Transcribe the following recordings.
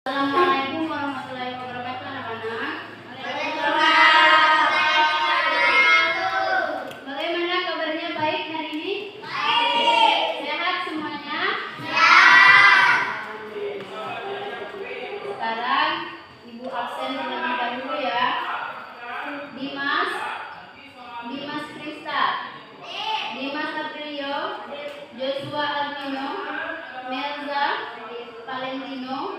Assalamualaikum warahmatullahi wabarakatuh, anak-anak. Bagaimana kabarnya, baik hari ini? Baik. Sehat semuanya? Sekarang Ibu absen terlebih dahulu ya. Dimas Krista, Dimas Aprilio, Joshua Alvino, Melza Valentino,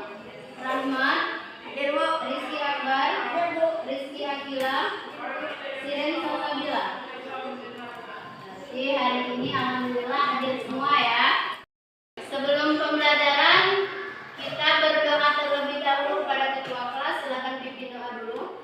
Rahmat, Rizky Akbar, Rizky Akila, Siren Salsabila. Jadi hari ini alhamdulillah hadir semua ya. Sebelum pembelajaran kita berdoa terlebih dahulu pada ketua kelas. Silakan pimpin doa dulu.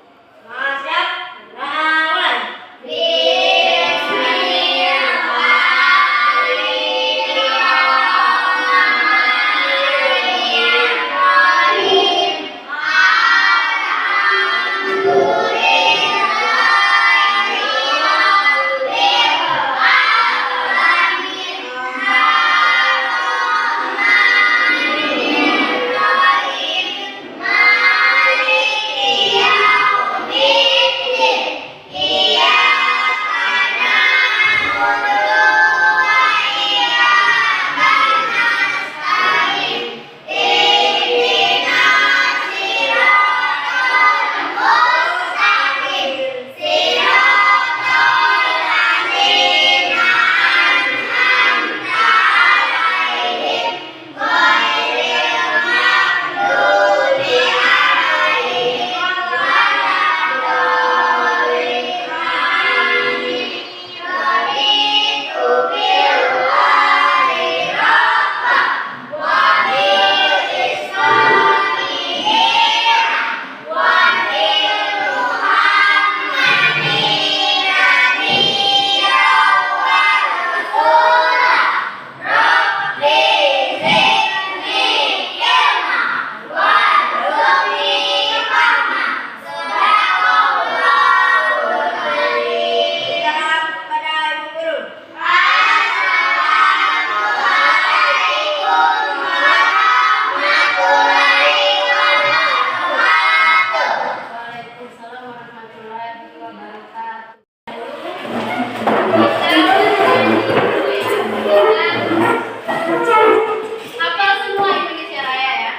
Hafal semua Indonesia Raya ya.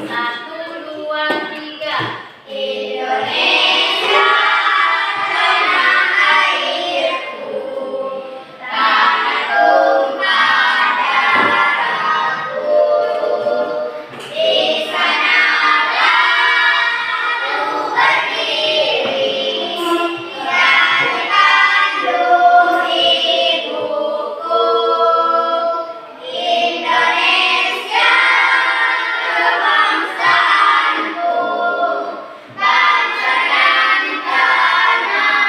1, 2, 3. Indonesia tanah airku, tanah tumpah darahku. Di sanalah aku berdiri, yang kandung ibuku. Indonesia kebangsaanku, bangsa dan tanah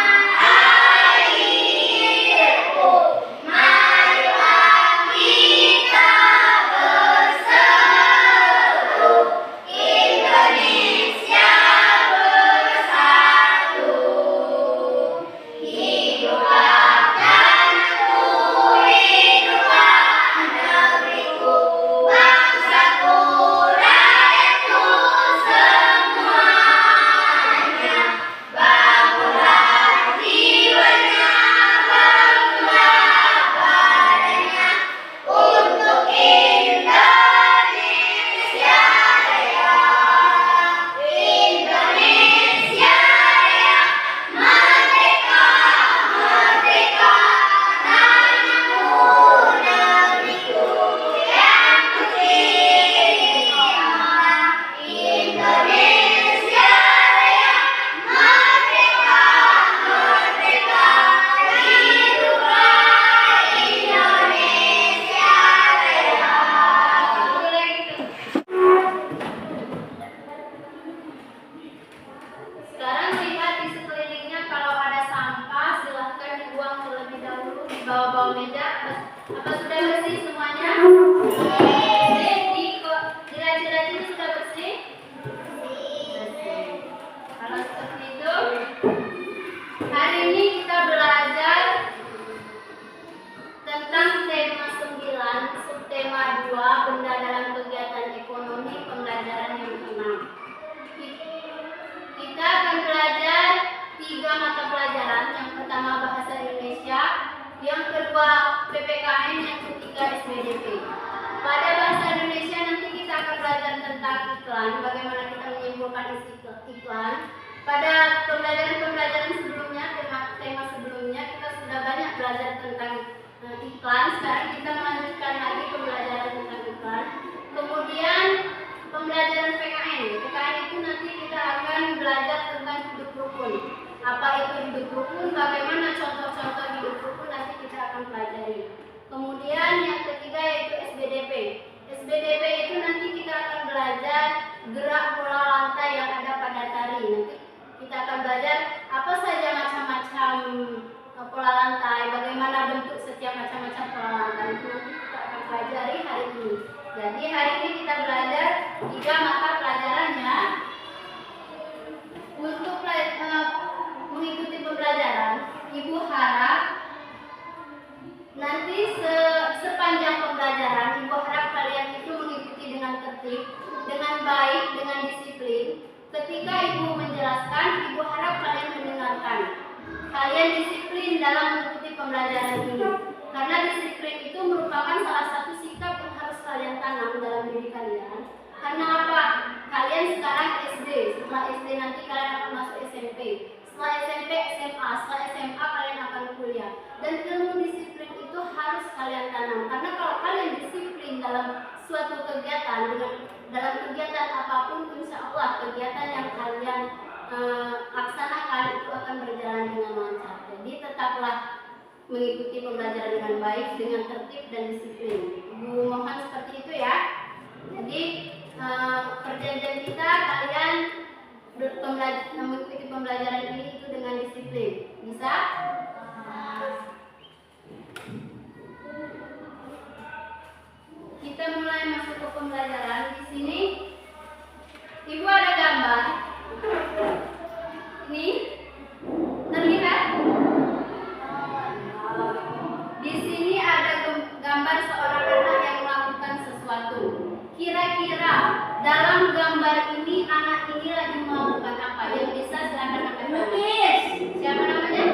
airku. Marilah kita berseru, Indonesia bersatu. Hiduplah tanahku, hiduplah negeriku, bangsaku, rakyatku semuanya. Bangunlah jiwanya, bangunlah badannya, untuk Indonesia Raya. Indonesia Raya, merdeka, merdeka, tanahku, negeriku yang kucinta. Indonesia Raya, merdeka, merdeka, hiduplah Indonesia Raya. Sekarang lihat di sekelilingnya, kalau ada sampah silahkan dibuang terlebih dahulu di bawah-bawah meja. Apa sudah bersih semuanya? Bersih. Di laci-laci itu sudah bersih? Bersih. Kalau seperti itu, hari ini kita belajar tentang tema 9, subtema 2, benda dalam kegiatan ekonomi, pembelajaran PPKN, yang ketiga SBDP. Pada bahasa Indonesia nanti kita akan belajar tentang iklan, bagaimana kita menyimpulkan isi iklan. Pada pembelajaran sebelumnya, tema sebelumnya kita sudah banyak belajar tentang iklan. Sekarang kita melanjutkan lagi pembelajaran tentang iklan. Kemudian pembelajaran PKN. PKN itu nanti kita akan belajar tentang hidup rukun. Apa itu hidup rukun? Bagaimana contoh-contoh hidup rukun nanti kita akan pelajari. Kemudian yang ketiga yaitu SBDP. SBDP itu nanti kita akan belajar gerak pola lantai yang ada pada tari. Nanti kita akan belajar apa saja macam-macam pola lantai, bagaimana bentuk setiap macam-macam pola lantai. Itu nanti kita akan pelajari hari ini. Jadi hari ini kita belajar 3 mata pelajarannya. Untuk mengikuti pembelajaran, Ibu harap nanti sepanjang pembelajaran Ibu harap kalian itu mengikuti dengan tertib, dengan baik, dengan disiplin. Ketika Ibu menjelaskan, Ibu harap kalian mendengarkan. Kalian disiplin dalam mengikuti pembelajaran ini. Karena disiplin itu merupakan salah satu sikap yang harus kalian tanam dalam diri kalian. Karena apa? Kalian sekarang SD, setelah SD nanti kalian akan masuk SMP. Setelah SMP, SMA, setelah SMA kalian akan kuliah. Dan ilmu disiplin itu harus kalian tanam. Karena kalau kalian disiplin dalam suatu kegiatan, dalam kegiatan apapun, insya Allah kegiatan yang kalian laksanakan itu akan berjalan dengan lancar. Jadi tetaplah mengikuti pembelajaran dengan baik, dengan tertib dan disiplin. Ibu mohon seperti itu ya. Jadi perjanjian kita kalian mengikuti pembelajaran ini itu dengan disiplin. Bisa? Kita mulai masuk ke pembelajaran. Di sini Ibu ada gambar. Ini terlihat? Di sini ada gambar seorang anak yang melakukan sesuatu. Kira-kira dalam gambar ini anak ini lagi melakukan apa? Yang bisa silakan angkat tangan. Siapa namanya?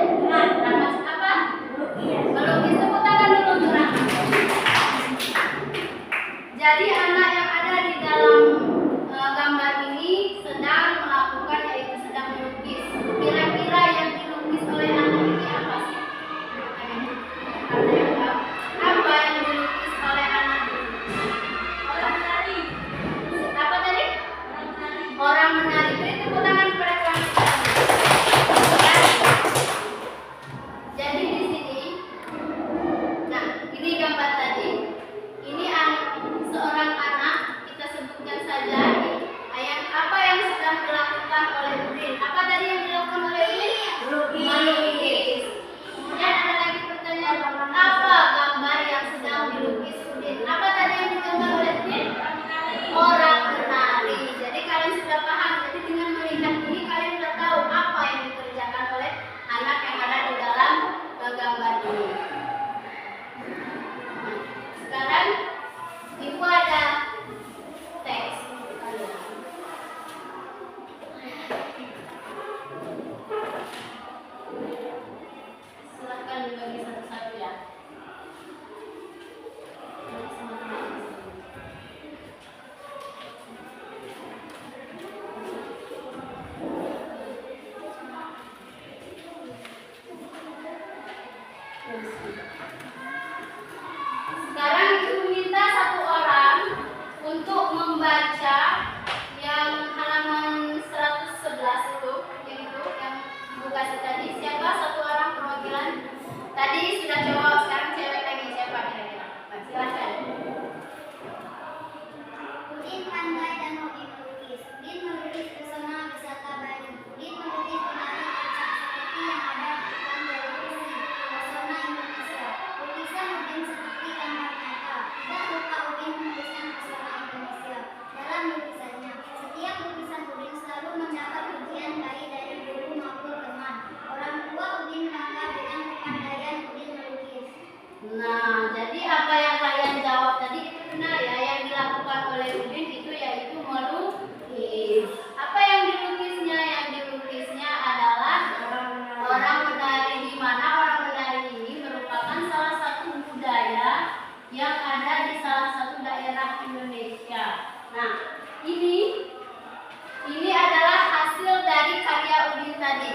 daerah Indonesia. Nah, ini adalah hasil dari karya Udin tadi.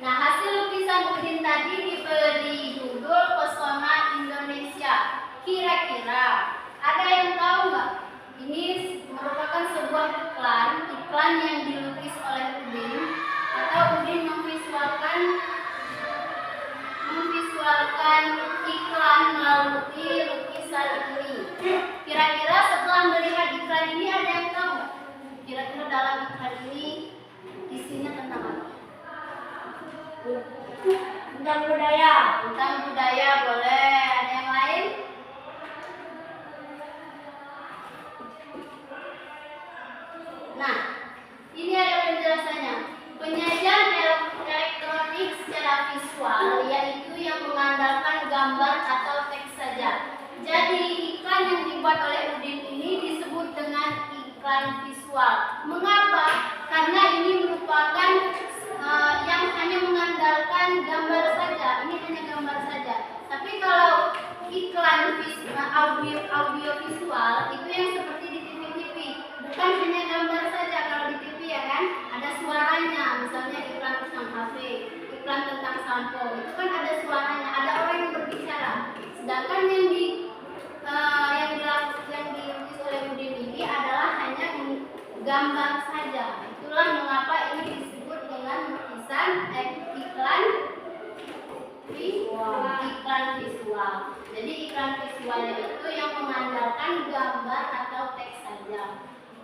Nah, hasil lukisan Udin tadi diberi judul Pesona Indonesia. Kira-kira ada yang tahu nggak? Ini merupakan sebuah iklan yang dilukis oleh Udin, atau Udin memvisualkan iklan melalui lukisan ini. Kira-kira setelah melihat iklan ini ada yang tahu nggak? Kira-kira dalam iklan ini isinya tentang apa? Tentang budaya. Tentang budaya, boleh. Ada yang lain? Nah, ini ada penjelasannya. Penyajian elektronik secara visual yaitu yang mengandalkan gambar atau teks saja. Jadi iklan yang dibuat oleh Udin ini disebut dengan iklan visual. Mengapa? Karena ini merupakan yang hanya mengandalkan gambar saja. Ini hanya gambar saja. Tapi kalau iklan audio visual itu yang seperti di TV-TV, bukan hanya gambar saja. Kalau di TV ya kan ada suaranya, misalnya iklan tentang HP, iklan tentang sampo, itu kan ada suaranya, ada orang yang berbicara. Sedangkan yang dilukis oleh Udin ini adalah hanya gambar saja. Itulah mengapa ini disebut dengan lukisan iklan visual. Jadi iklan visualnya itu yang mengandalkan gambar atau teks saja.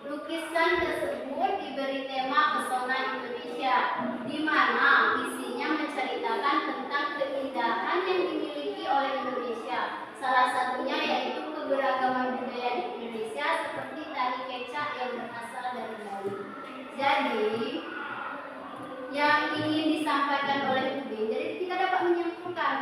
Lukisan tersebut diberi tema Pesona Indonesia, di mana isinya menceritakan tentang keindahan yang dimiliki oleh Indonesia. Salah satunya yaitu keberagaman budaya di Indonesia seperti tari kecak yang berasal dari Bali. Jadi yang ingin disampaikan oleh Udin, jadi kita dapat menyimpulkan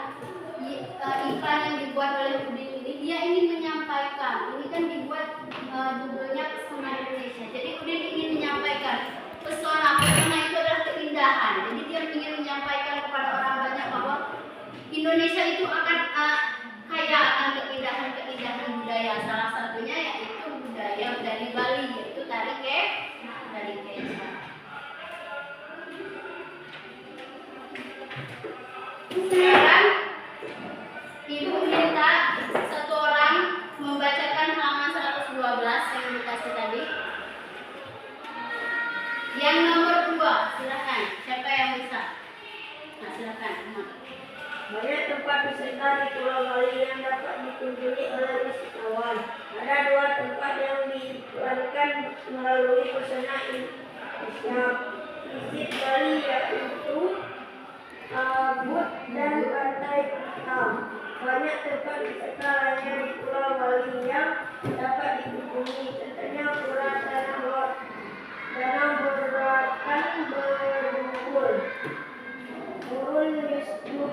iklan yang dibuat oleh Udin ini, dia ingin menyampaikan, ini kan dibuat judulnya Pesona Indonesia. Jadi Udin ingin menyampaikan pesona itu adalah keindahan. Jadi dia ingin menyampaikan kepada orang banyak bahwa Indonesia itu akan kaya akan keindahan budaya. Salah satunya yaitu budaya dari Bali, yaitu tari kecak. Sekarang Ibu minta satu orang membacakan halaman 112 yang dikasih tadi. Yang nomor 2, silakan. Siapa yang bisa? Nah, silakan. Banyak tempat wisata di Pulau Bali yang dapat dikunjungi oleh wisatawan. Ada 2 tempat yang diiklankan melalui Pesona Indonesia Visit Bali, yaitu Ubud dan Pantai Hitam. Banyak tempat wisata lainnya di Pulau Bali yang dapat dikunjungi, contohnya Pura Danau Beratan Berlumpur, Burun Wisnu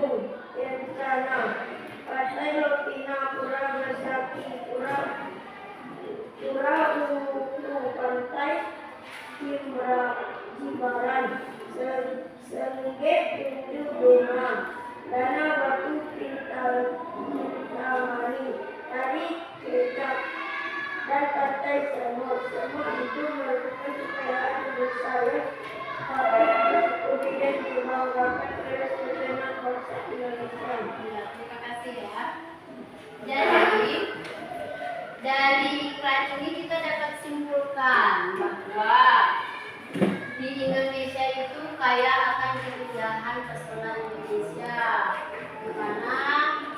Kencana, Pantai Lovina, Pura Bersaki, Pura Ulu, Pantai Jimbaran, Senggek Pintu Benang, Danau Batu Pintamani, Tari Kecak, dan Pantai Semut. Semut itu merupakan kekayaan Indonesia yang kemudian dibanggakan oleh segenap bangsa Indonesia. Terima kasih ya. Jadi dari iklan ini kita dapat simpulkan bahwa di Indonesia itu kaya akan keindahan pesona Indonesia, di mana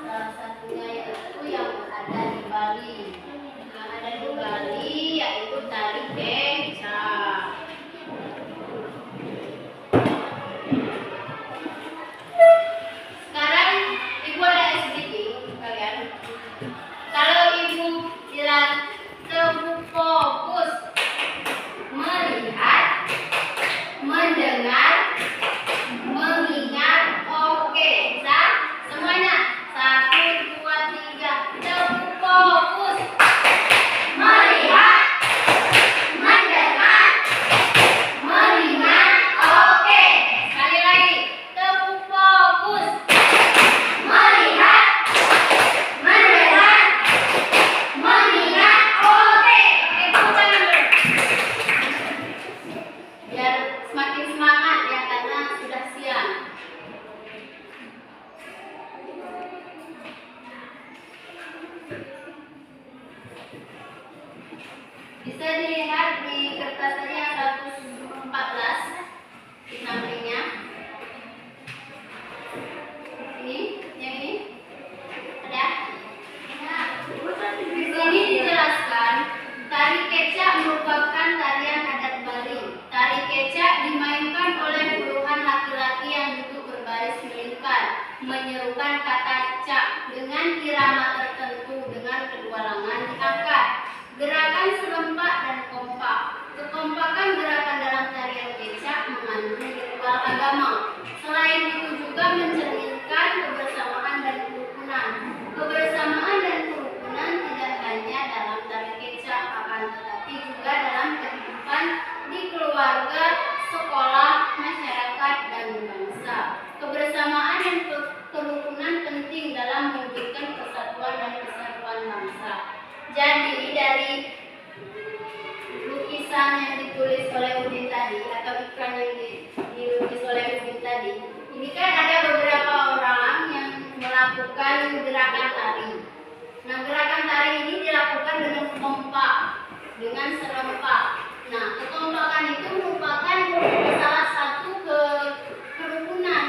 salah satunya yaitu yang ada di Bali. Yang ada di Bali yaitu tari kecak. Sekarang Ibu ada sedikit kalian. Kalau Ibu bilang fokus melihat, mendengar, mengingat Gerakan serempak dan kompak. Kekompakan gerakan dalam tarian kecak mengandung ritual agama. Selain itu juga mencerminkan kebersamaan dan kerukunan. Kebersamaan dan kerukunan tidak hanya dalam tari kecak, akan tetapi juga dalam kehidupan di keluarga, sekolah, masyarakat, dan bangsa. Kebersamaan dan kerukunan penting dalam mewujudkan persatuan dan kesatuan bangsa. Jadi dari lukisan yang ditulis oleh Udin tadi atau iklan yang dilukis oleh Udin tadi, ini kan ada beberapa orang yang melakukan gerakan tari. Nah, gerakan tari ini dilakukan dengan kompak, dengan serempak. Nah, kekompakan itu merupakan salah satu kerukunan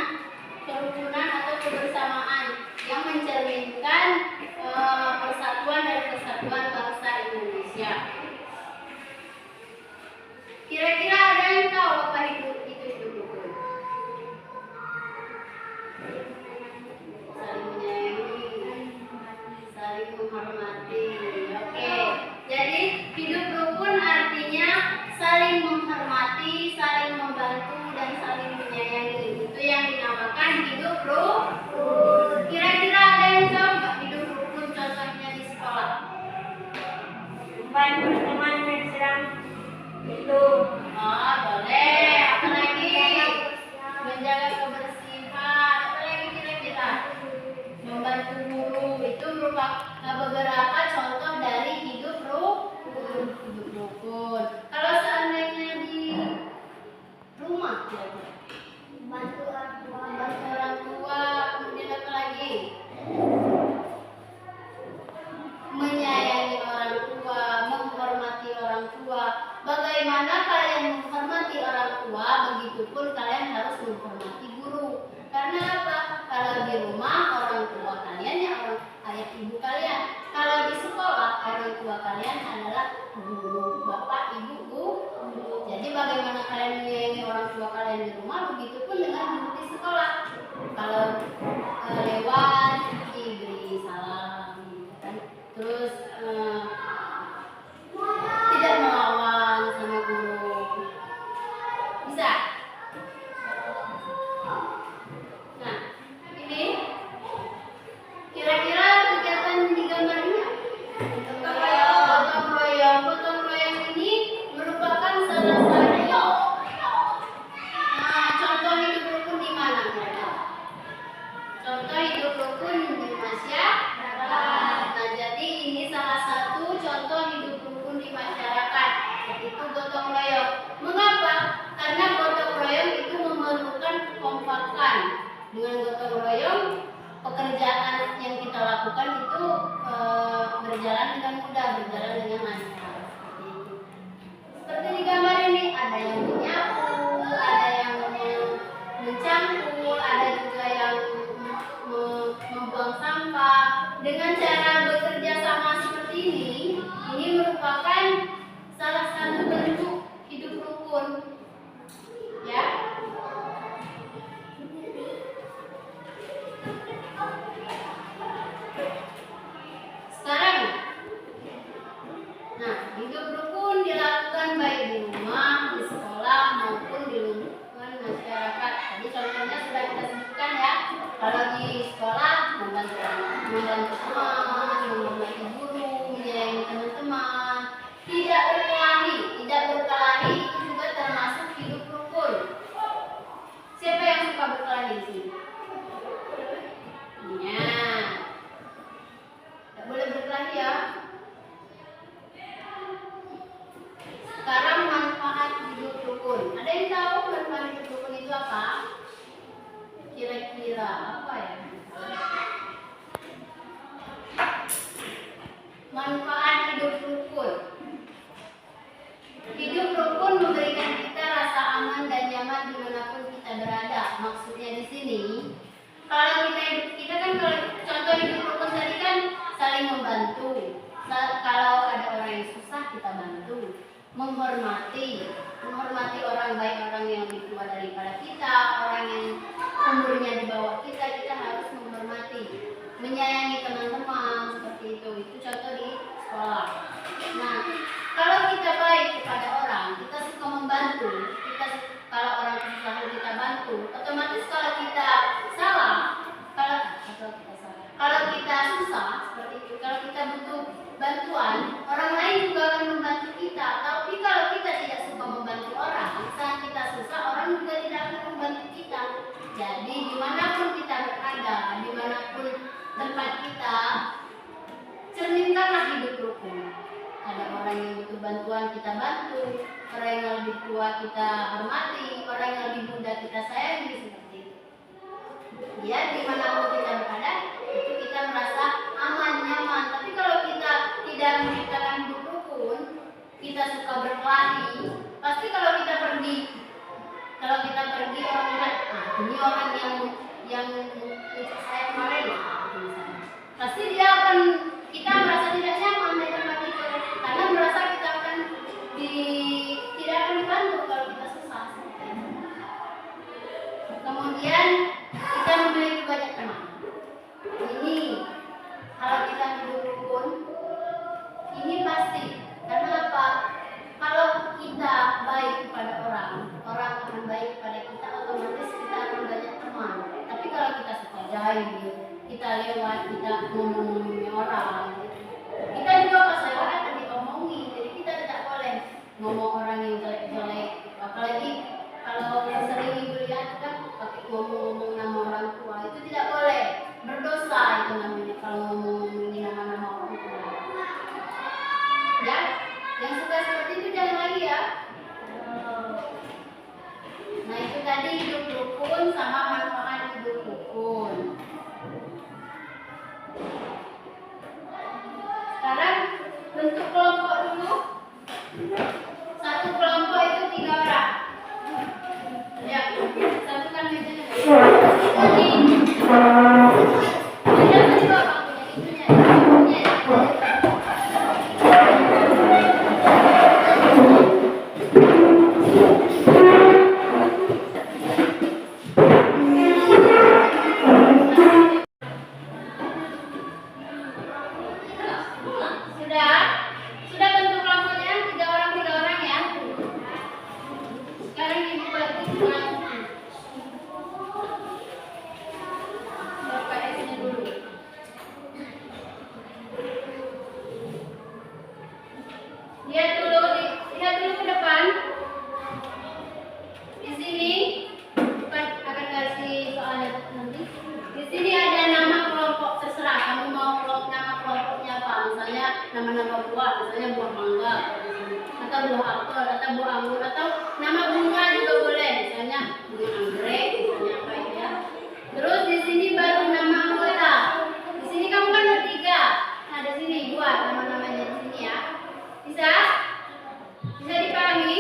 atau kebersamaan yang mencerminkan persatuan dan kesatuan bangsa Indonesia. Kira-kira ada yang tahu apa itu rukun? Saling menyayangi, saling menghormati. Oke. Jadi hidup rukun artinya saling menghormati, saling membantu, dan saling menyayangi. Itu yang dinamakan hidup rukun. Kira-kira ada yang tahu nggak hidup rukun contohnya di sekolah? Membantu teman yang sedang itu. Oh, boleh. Apa lagi? Menjaga kebersihan. Apa lagi kira-kira? Membantu guru. Itu merupakan beberapa contoh dari hidup rukun. Kalau seandainya di rumah, Membantu orang tua. membantu orang tua, kemudian apa lagi? Menyayangi orang tua, menghormati orang tua. Bagaimana kalian menghormati orang tua, begitupun kalian harus menghormati guru. Karena apa? Kalau di rumah orang tua kalian ya orang ayah ibu kalian. Kalau di sekolah orang tua kalian adalah guru, bapak, ibu, guru. Jadi bagaimana kalian menyayangi orang tua kalian di rumah, begitupun dengan guru di sekolah. Kalau lewat diberi salam, gitu kan. Terus tidak melawan sama guru. Bisa? Nah, ini kira-kira kegiatan di gambar ini gotong royong. Gotong royong ini merupakan salah satu contoh hidup rukun di mana mereka? Contoh hidup rukun di masyarakat. Nah, jadi ini salah satu contoh hidup rukun di masyarakat, yaitu gotong royong. Mengapa? Karena gotong royong itu memerlukan kekompakan. Dengan gotong royong, pekerjaan yang kita lakukan itu berjalan dengan mudah, berjalan dengan lancar. Seperti di gambar ini, ada yang menyapu, ada yang mencampur, ada juga yang membuang sampah. Dengan cara bekerja sama seperti ini merupakan salah satu bentuk hidup rukun. Ya. Sekarang, nah, hidup rukun dilakukan baik di rumah, di sekolah, maupun di lingkungan masyarakat. Tadi contohnya sudah kita sebutkan ya. Kalau di sekolah membantu teman, menghormati guru, menyayangi teman-teman, tidak berkelahi itu juga termasuk hidup rukun. Siapa yang suka berkelahi di sini? Ya, tidak boleh berkelahi ya. Sekarang manfaat hidup rukun. Ada yang tahu manfaat hidup rukun itu apa? Kira-kira apa ya? Manfaat hidup rukun. Hidup rukun memberikan kita rasa aman dan nyaman dimanapun kita berada. Maksudnya di sini, kalau kita kan kalau contoh hidup rukun tadi kan saling membantu. Kalau ada orang yang susah kita bantu. Menghormati orang baik, orang yang lebih tua daripada kita, orang yang umurnya di bawah kita harus menghormati. Menyayangi teman-teman seperti itu contoh di sekolah. Nah, orang yang butuh bantuan kita bantu, orang yang lebih tua kita hormati, orang yang lebih muda kita sayangi, seperti itu. Ya, dimanapun kita berada, itu kita merasa aman, nyaman. Tapi kalau kita tidak menciptakan hidup rukun, kita suka berkelahi, pasti kalau kita pergi orang lihat, ini orang yang saya kemarin, pasti kita merasa tidak nyaman di tempat itu, karena merasa kita tidak akan dibantu kalau kita susah. Kemudian kita memiliki banyak teman. Ini kalau kita hidup rukun, ini pasti. Karena apa? Kalau kita baik kepada orang akan baik kepada kita, otomatis kita akan banyak teman. Tapi kalau kita suka jahil, kita lewat, kita ngomong orang, kita juga pas lewat akan diomongin. Jadi kita tidak boleh ngomong orang yang jelek-jelek. Apalagi kalau sering ibu lihat kan pakai ngomong nama orang tua, itu tidak boleh, berdosa itu namanya kalau ngomongin nama orang tua. Ya, yang suka seperti itu jangan lagi ya. Nah, itu tadi hidup rukun sama manfaat hidup rukun. Sekarang bentuk kelompok dulu. Satu kelompok itu 3 orang. Ya, satukan mejanya. Sudah bentuk kelompoknya 3 orang ya. Sekarang ibu bagi dengan Bapak S-nya dulu. Lihat dulu ke depan. Di sini bukan akan kasih soalnya nanti. Di sini ada nama kelompok, terserah kamu mau nama kelompoknya apa. Misalnya nama-nama buah, misalnya buah mangga atau buah apel atau buah anggur atau nama bunga juga boleh. Misalnya bunga anggrek, misalnya apa ya. Terus di sini baru nama anggota. Di sini kamu kan bertiga. Nah, di sini buat nama-namanya di sini ya. Bisa dipahami?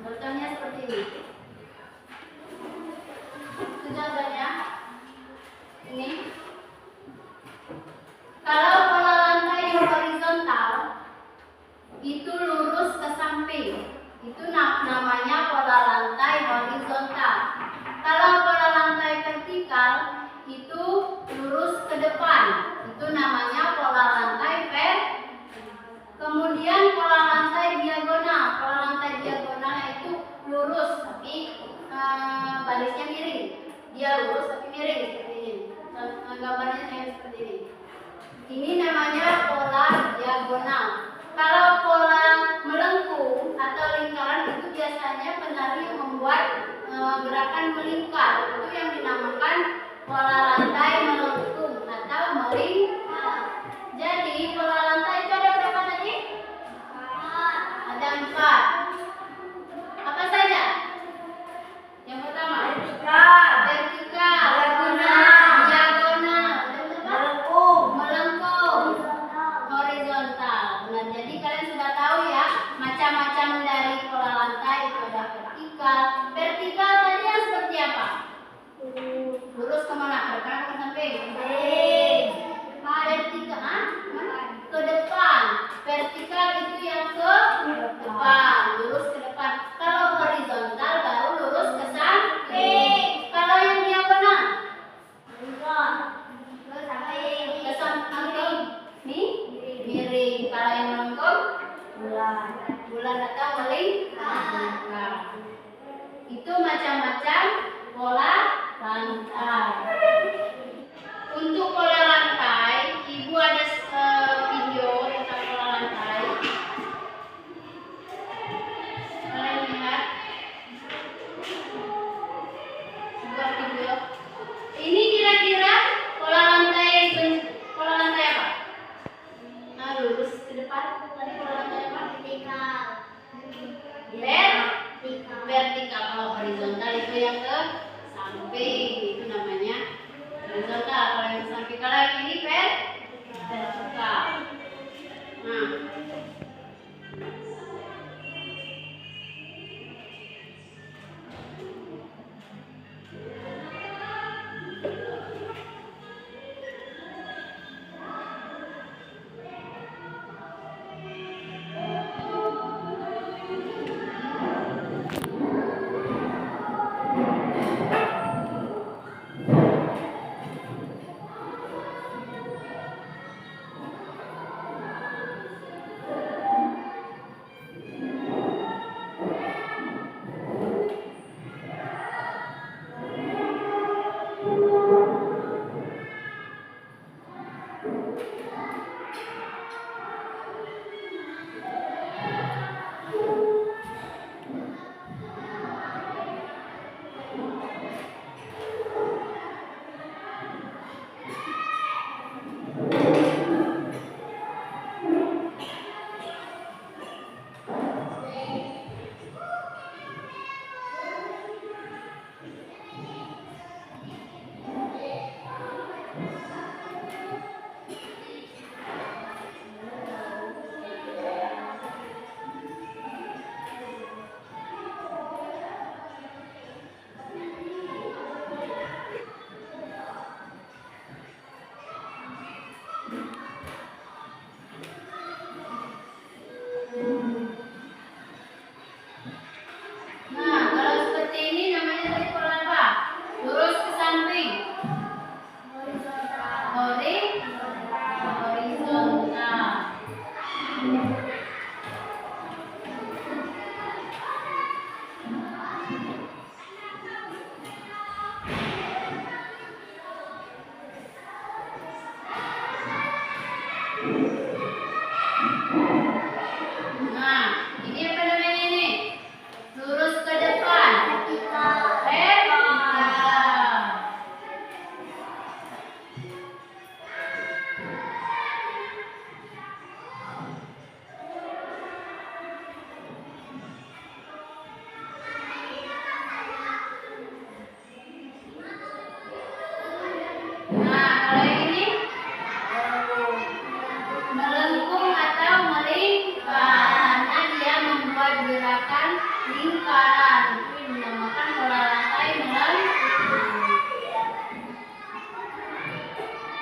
Contohnya seperti ini. Itu contohnya. Ini. Kalau pola lantai yang horizontal itu lurus ke samping, itu namanya pola lantai horizontal. Kalau pola lantai vertikal itu lurus ke depan, itu namanya pola lantai vertikal. Kemudian pola lantai diagonal. Pola lantai diagonal itu lurus tapi barisnya miring. Dia lurus tapi miring seperti ini. Gambarnya saya seperti ini. Ini namanya pola diagonal. Kalau pola melengkung atau lingkaran itu biasanya penari membuat gerakan melingkar. Itu yang dinamakan pola lantai melengkung atau melingkar. Jadi pola lantai itu ada berapa tadi? Ada 4. Apa saja? Yang pertama vertikal, diagonal, melengkung, horizontal. Nah, jadi kalian sudah tahu ya macam-macam dari pola lantai itu ada vertikal. Vertikal tadi yang seperti apa? Lurus kemana? Ke depan atau ke samping? Vertikal, ke depan. Vertikal itu yang ke depan, lurus ke depan. Kalau horizontal baru lurus ke samping. Kalau yang diagonal ke samping, miring. Kalau yang melengkung bulat atau melingkar. Itu macam-macam pola lantai. Untuk pola lantai, Ibu ada video tentang pola lantai. Kalian lihat sebuah video. Ini kira-kira pola lantai apa? Nah, lurus ke depan. Tadi pola lantai apa?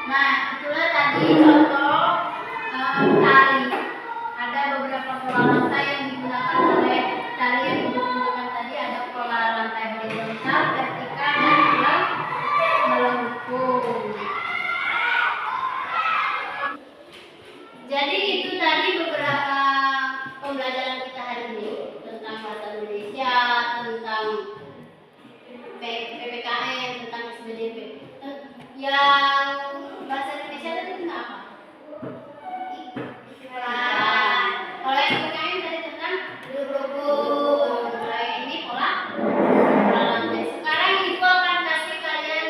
Nah, itulah tadi contoh tari. Ada beberapa pola lantai yang digunakan oleh tari yang ditunjukkan tadi. Ada pola lantai horizontal, vertikal, dan pola melengkung. Jadi itu tadi beberapa pembelajaran kita hari ini tentang bahasa Indonesia, tentang PPKN, tentang SBDP. Yang bahasa Indonesia tadi tentang apa? Iklan. Kalau yang PPKN tadi tentang rukun. Kalau yang ini pola lantai. Sekarang ibu akan kasih kalian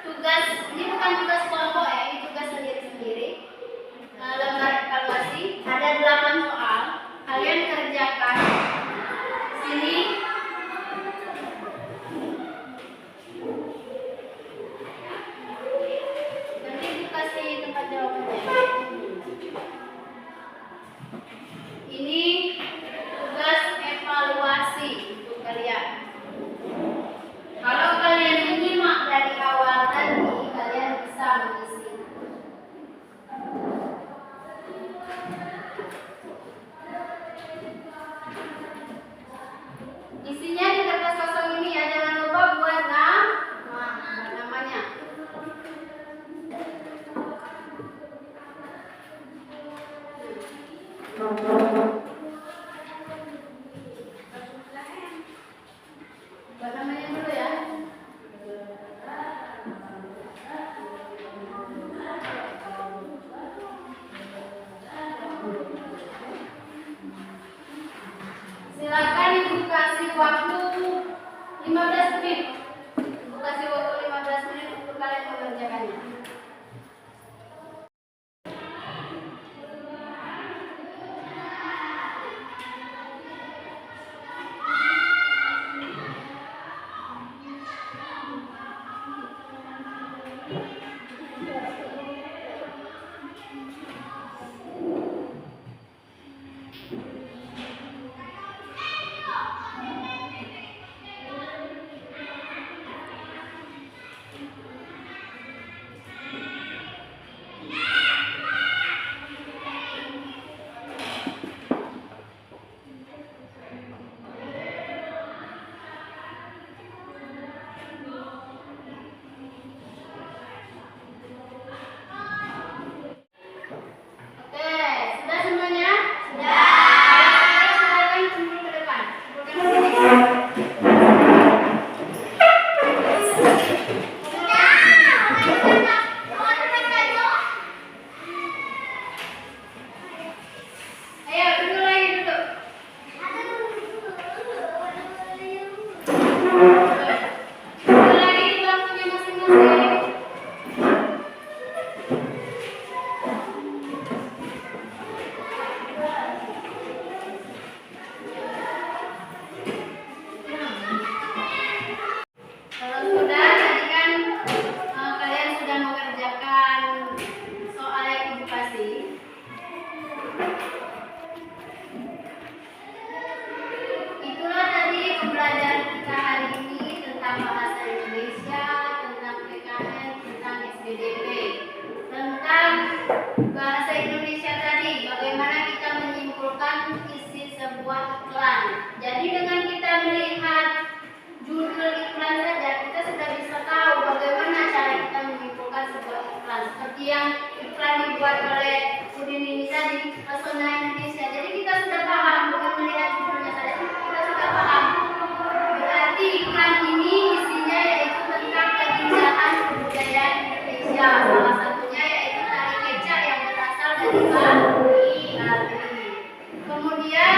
tugas. Ini bukan tugas kelompok ya, ini tugas sendiri-sendiri. Lembar evaluasi ada 8 soal. Kalian kerjakan sini. Nanti ibu kasih tempat jawabannya. Ini tugas evaluasi untuk kalian. Kalau kalian menyimak dari awal tadi, kalian bisa mengisi. Isinya di kertas kosong ini ya, jangan lupa buat namanya. Buat namanya dulu ya. Silakan ibu kasih waktu 15 menit. Ibu kasih waktu 15 menit untuk kalian mengerjakannya. Yang iklan dibuat oleh Udin ini tadi, Pesona Indonesia. Jadi kita sudah paham dengan melihat judulnya saja, kita sudah paham. Berarti iklan ini isinya yaitu tentang keindahan kebudayaan Indonesia. Salah satunya yaitu tari kecak yang berasal dari Bali. Kemudian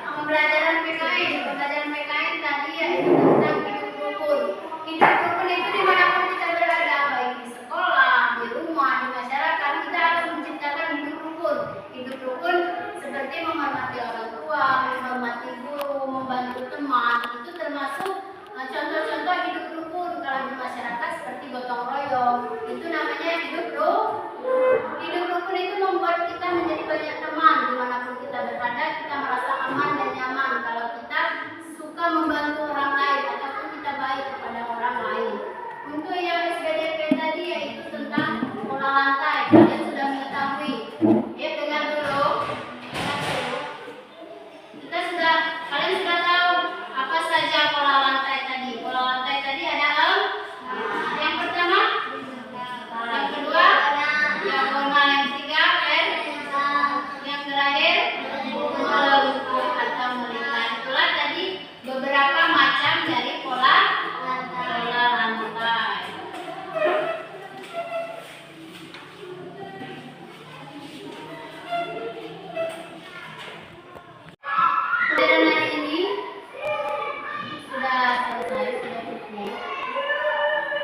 pembelajaran PKN tadi yaitu tentang hidup rukun. Hidup rukun itu dimanapun kita berada, baik di sekolah, di rumah, di masyarakat, kita harus menciptakan hidup rukun. Hidup rukun seperti menghormati orang tua, menghormati guru, membantu teman. Itu termasuk contoh-contoh hidup rukun. Kalau di masyarakat seperti gotong royong, itu namanya hidup rukun. Hidup rukun itu membuat kita menjadi banyak teman. Dimanapun kita berada, kita merasa aman dan nyaman kalau kita suka membantu orang lain ataupun kita baik kepada orang lain. Untuk yang SBDP tadi yaitu tentang pola lantai. Kalian sudah mengetahui. Ya, dengar dulu. Dengar dulu. Kalian sudah tahu apa saja pola lantai tadi. Pola lantai tadi ada yang pertama, yang kedua, diagonal, yang ketiga, yang terakhir, melengkung atau melingkar. Itulah tadi beberapa macam dari pola lantai. Pelajaran hari ini sudah selesai, sudah cukup.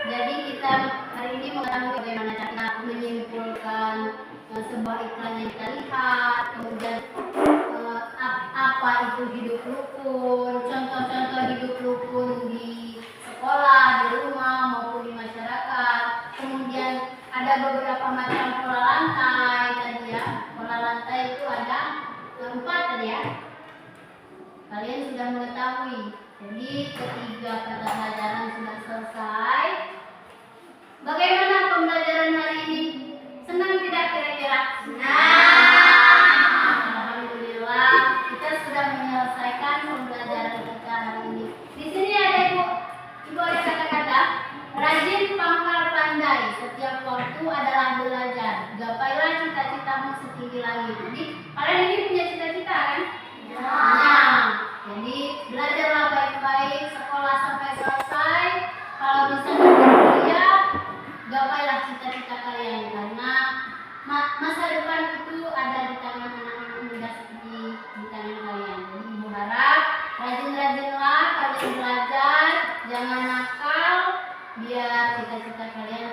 Jadi kita hari ini mengetahui bagaimana cara menyimpulkan sebuah iklan yang kita lihat, kemudian apa itu hidup rukun, contoh-contoh hidup rukun di sekolah, di rumah maupun di masyarakat. Kemudian ada beberapa macam pola lantai tadi ya. Pola lantai itu ada 4 tadi ya. Kalian sudah mengetahui. Jadi ketiga kata pelajaran sudah selesai. Bagaimana pembelajaran hari ini? Senang tidak kira-kira? Alhamdulillah, kita sudah menyelesaikan pembelajaran kita hari ini. Di sini ada ibu ada kata-kata rajin, pangkal, pandai. Setiap waktu adalah belajar. Gapailah cita-citamu setinggi langit. Jadi kalian ini punya cita-cita kan? Nah, jadi belajarlah baik-baik, sekolah sampai selesai. Kalau bisa kuliah, gapailah cita-cita kalian karena masa depan itu ada di tangan anak-anak muda seperti di tangan kalian. Jadi ibu harap rajin-rajinlah kalian belajar, jangan nakal, biar cita-cita kalian